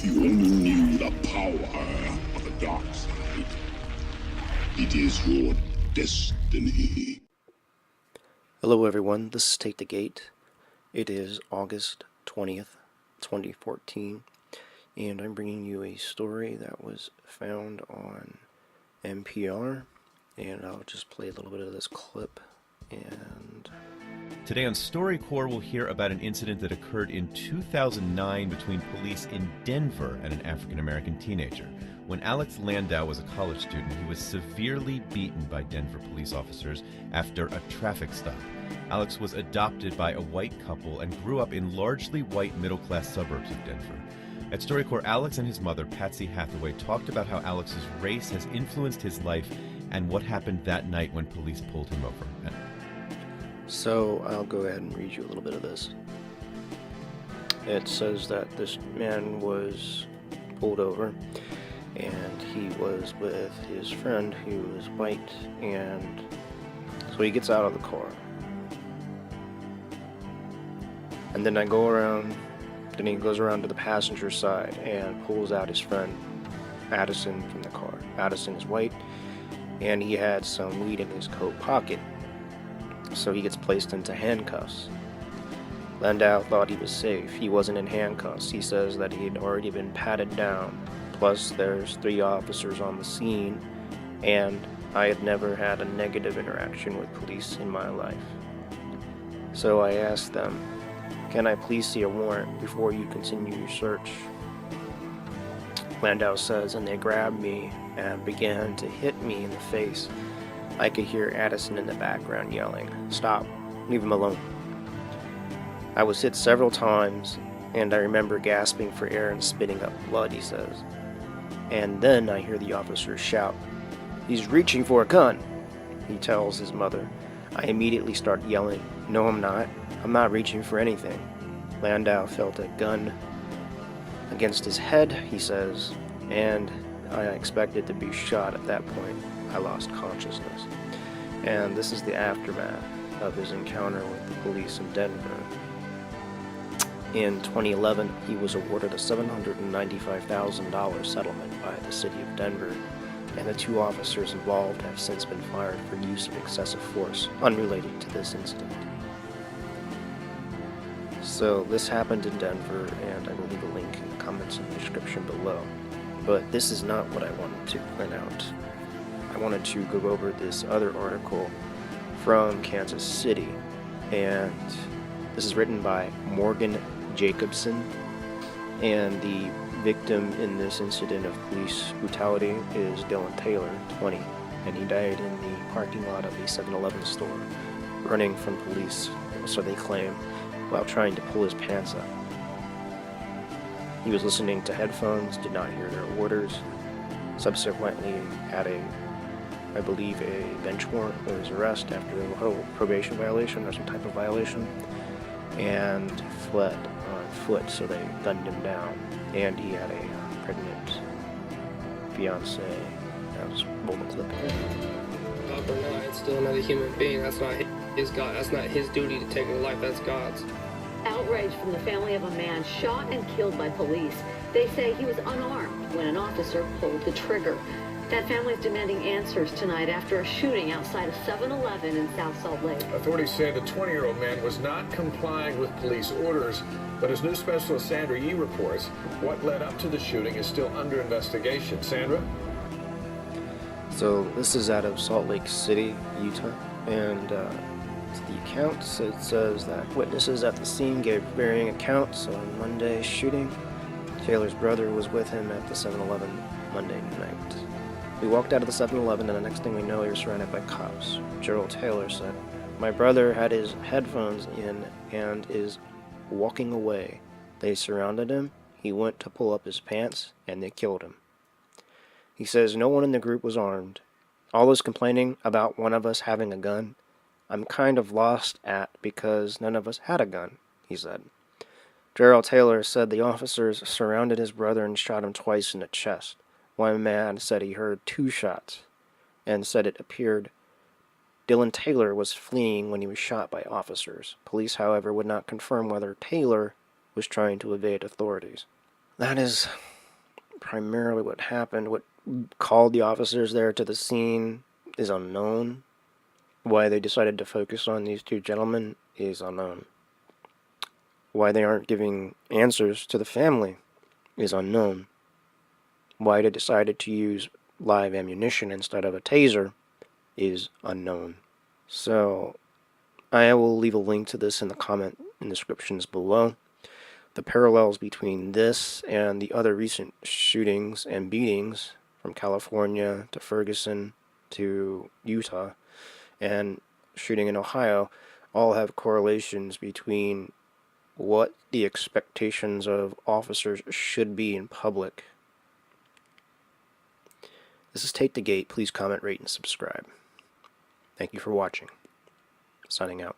If you only knew the power of the dark side, it is your destiny. Hello everyone, this is Take the Gate. It is August 20th, 2014, and I'm bringing you a story that was found on NPR, and I'll just play a little bit of this clip. And today on StoryCorps, we'll hear about an incident that occurred in 2009 between police in Denver and an African-American teenager. When Alex Landau was a college student, he was severely beaten by Denver police officers after a traffic stop. Alex was adopted by a white couple and grew up in largely white middle-class suburbs of Denver. At StoryCorps, Alex and his mother, Patsy Hathaway, talked about how Alex's race has influenced his life and what happened that night when police pulled him over. So I'll go ahead and read you a little bit of this. It says that this man was pulled over, and he was with his friend who was white, and so he gets out of the car. And then he goes around to the passenger side and pulls out his friend Addison from the car. Addison is white, and he had some weed in his coat pocket. So he gets placed into handcuffs. Landau thought he was safe. He wasn't in handcuffs. He says that he had already been patted down. Plus, there's 3 officers on the scene, and I had never had a negative interaction with police in my life. So I asked them, "Can I please see a warrant before you continue your search?" Landau says, and they grabbed me and began to hit me in the face. I could hear Addison in the background yelling, "Stop, leave him alone." I was hit several times, and I remember gasping for air and spitting up blood, he says. And then I hear the officer shout, "He's reaching for a gun," he tells his mother. I immediately start yelling, "No, I'm not. I'm not reaching for anything." Landau felt a gun against his head, he says, and I expected to be shot. At that point, I lost consciousness. And this is the aftermath of his encounter with the police in Denver. In 2011, he was awarded a $795,000 settlement by the city of Denver, and the 2 officers involved have since been fired for use of excessive force, unrelated to this incident. So this happened in Denver, and I will leave a link in the comments in the description below. But this is not what I wanted to point out. I wanted to go over this other article from Kansas City, and this is written by Morgan Jacobsen, and the victim in this incident of police brutality is Dillon Taylor, 20, and he died in the parking lot of a 7-Eleven store, running from police, so they claim, while trying to pull his pants up. He was listening to headphones, did not hear their orders, subsequently had I believe a bench warrant for his arrest after a probation violation or some type of violation, and fled on foot, so they gunned him down. And he had a pregnant fiance. I'll just roll the clip here. But no, it's still another human being. That's not his God. That's not his duty to take a life. That's God's. Outrage from the family of a man shot and killed by police. They say he was unarmed when an officer pulled the trigger. That family is demanding answers tonight after a shooting outside a 7-Eleven in South Salt Lake. Authorities say the 20-year-old man was not complying with police orders, but as news specialist Sandra Yee reports, what led up to the shooting is still under investigation. Sandra? So this is out of Salt Lake City, Utah, and the accounts, it says that witnesses at the scene gave varying accounts on Monday's shooting. Taylor's brother was with him at the 7-Eleven Monday night. We walked out of the 7-Eleven, and the next thing we know, we were surrounded by cops. Gerald Taylor said, "My brother had his headphones in and is walking away. They surrounded him. He went to pull up his pants, and they killed him." He says no one in the group was armed. All this complaining about one of us having a gun, I'm kind of lost at because none of us had a gun, he said. Gerald Taylor said the officers surrounded his brother and shot him twice in the chest. One man said he heard 2 shots and said it appeared Dillon Taylor was fleeing when he was shot by officers. Police, however, would not confirm whether Taylor was trying to evade authorities. That is primarily what happened. What called the officers there to the scene is unknown. Why they decided to focus on these two gentlemen is unknown. Why they aren't giving answers to the family is unknown. Why they decided to use live ammunition instead of a taser is unknown. So, I will leave a link to this in the comment and descriptions below. The parallels between this and the other recent shootings and beatings from California to Ferguson to Utah and shooting in Ohio all have correlations between what the expectations of officers should be in public. This is Take the Gate. Please comment, rate, and subscribe. Thank you for watching. Signing out.